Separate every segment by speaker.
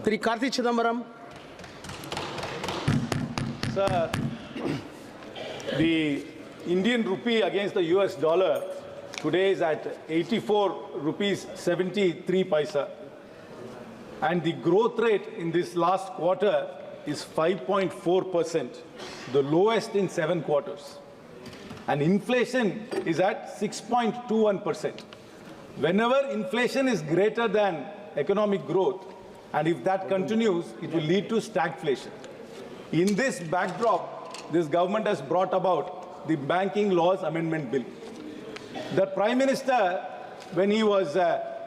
Speaker 1: Sri Karthi Chidambaram.
Speaker 2: Sir, the Indian rupee against the US dollar today is at 84 rupees 73 paisa. And the growth rate in this last quarter is 5.4%, the lowest in 7 quarters. And inflation is at 6.21%. Whenever inflation is greater than economic growth, and if that continues, it will lead to stagflation. In this backdrop, this government has brought about the Banking Laws Amendment Bill. The Prime Minister, when he was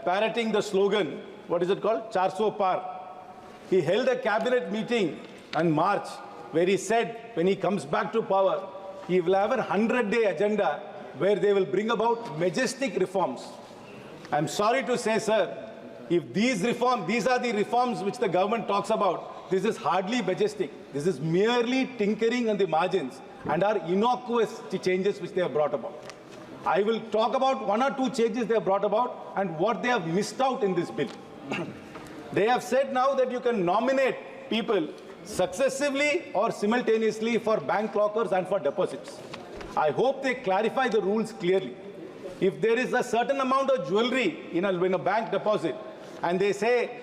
Speaker 2: parroting the slogan, what is it called? 400 par. He held a cabinet meeting in March where he said when he comes back to power, he will have a 100-day agenda where they will bring about majestic reforms. I'm sorry to say, sir, if these are the reforms which the government talks about, this is hardly majestic. This is merely tinkering on the margins and are innocuous changes which they have brought about. I will talk about 1 or 2 changes they have brought about and what they have missed out in this bill. They have said now that you can nominate people successively or simultaneously for bank lockers and for deposits. I hope they clarify the rules clearly. If there is a certain amount of jewelry in a bank deposit, and they say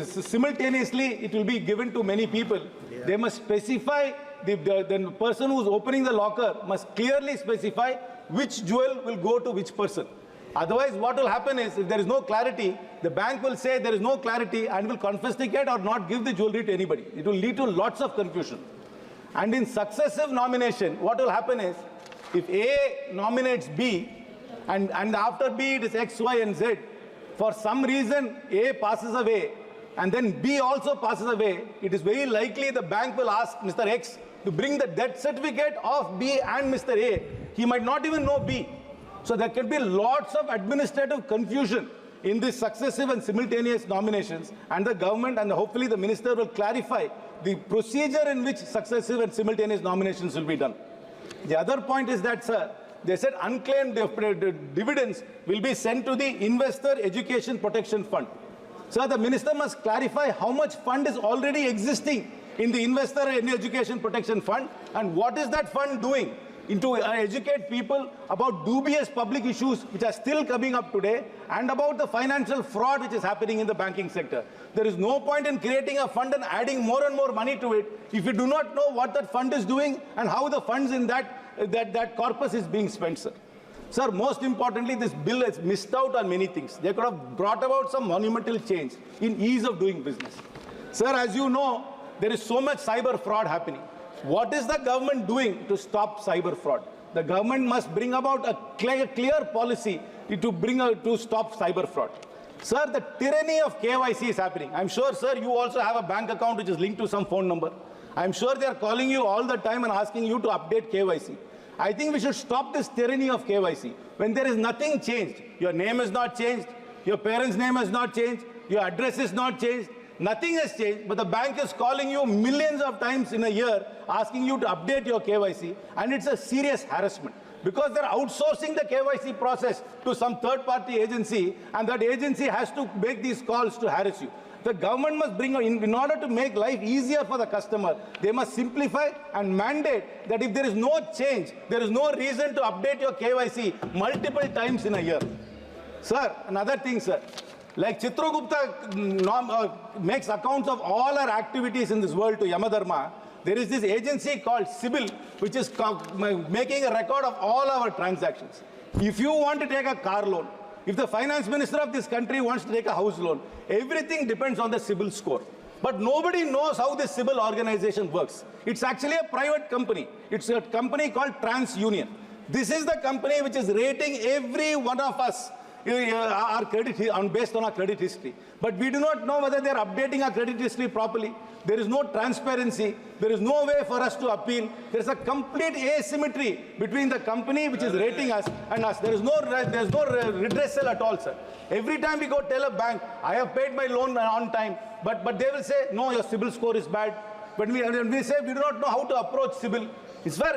Speaker 2: simultaneously it will be given to many people, they must specify, the person who is opening the locker must clearly specify which jewel will go to which person. Otherwise, what will happen is, if there is no clarity, the bank will say there is no clarity and will confiscate or not give the jewelry to anybody. It will lead to lots of confusion. And in successive nomination, what will happen is, if A nominates B, and after B it is X, Y, and Z, for some reason A passes away, and then B also passes away, it is very likely the bank will ask Mr. X to bring the death certificate of B and Mr. A. He might not even know B. So there can be lots of administrative confusion in these successive and simultaneous nominations, and the government and hopefully the minister will clarify the procedure in which successive and simultaneous nominations will be done. The other point is that, sir, they said unclaimed dividends will be sent to the Investor Education Protection Fund. Sir, the minister must clarify how much fund is already existing in the Investor Education Protection Fund and what is that fund doing to educate people about dubious public issues which are still coming up today and about the financial fraud which is happening in the banking sector. There is no point in creating a fund and adding more and more money to it if you do not know what that fund is doing and how the funds in that corpus is being spent, sir. Sir, most importantly, this bill has missed out on many things. They could have brought about some monumental change in ease of doing business. Sir, as you know, there is so much cyber fraud happening. What is the government doing to stop cyber fraud? The government must bring about a clear policy to stop cyber fraud. Sir, the tyranny of KYC is happening. I'm sure, sir, you also have a bank account which is linked to some phone number. I'm sure they are calling you all the time and asking you to update KYC. I think we should stop this tyranny of KYC. When there is nothing changed, your name is not changed, your parents' name has not changed, your address is not changed, nothing has changed, but the bank is calling you millions of times in a year, asking you to update your KYC, and it's a serious harassment. Because they're outsourcing the KYC process to some third-party agency, and that agency has to make these calls to harass you. The government must bring in order to make life easier for the customer, they must simplify and mandate that if there is no change, there is no reason to update your KYC multiple times in a year. Sir, another thing, sir. Like Chitragupta makes accounts of all our activities in this world to Yamadarma, there is this agency called CIBIL, which is making a record of all our transactions. If you want to take a car loan, if the finance minister of this country wants to take a house loan, everything depends on the CIBIL score. But nobody knows how this CIBIL organization works. It's actually a private company. It's a company called TransUnion. This is the company which is rating every one of us our credit based on our credit history. But we do not know whether they are updating our credit history properly. There is no transparency. There is no way for us to appeal. There is a complete asymmetry between the company which is rating us and us. There is no redressal at all, sir. Every time we go tell a bank, I have paid my loan on time, but they will say, no, your CIBIL score is bad. When we say we do not know how to approach CIBIL, it's fair,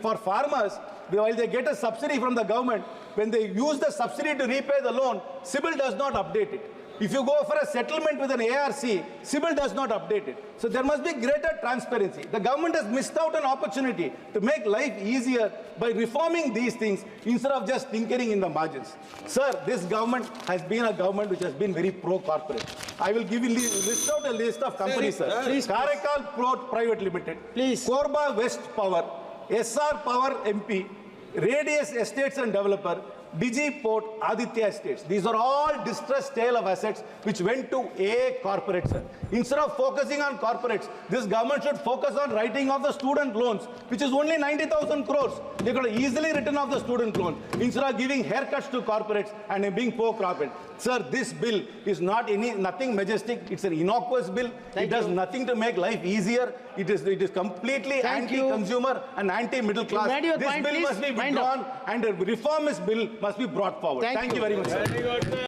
Speaker 2: for farmers, while they get a subsidy from the government, when they use the subsidy to repay the loan, CIBIL does not update it. If you go for a settlement with an ARC, CIBIL does not update it. So there must be greater transparency. The government has missed out an opportunity to make life easier by reforming these things instead of just tinkering in the margins. Sir, this government has been a government which has been very pro-corporate. I will give you list out a list of companies, sir.
Speaker 1: Please.
Speaker 2: Karakal Port Private Limited.
Speaker 1: Please.
Speaker 2: Korba West Power, SR Power MP, Radius Estates and Developer, Digi Port, Aditya Estates. These are all distressed sale of assets which went to a corporate, sir. Instead of focusing on corporates, this government should focus on writing off the student loans, which is only 90,000 crores. They could have easily written off the student loan instead of giving haircuts to corporates and being pro-corporate. Sir, this bill is nothing majestic. It's an innocuous bill. It does nothing to make life easier. It is completely anti-consumer and anti-middle class. This bill must be withdrawn and a reformist bill must be brought forward. Thank you very much, sir.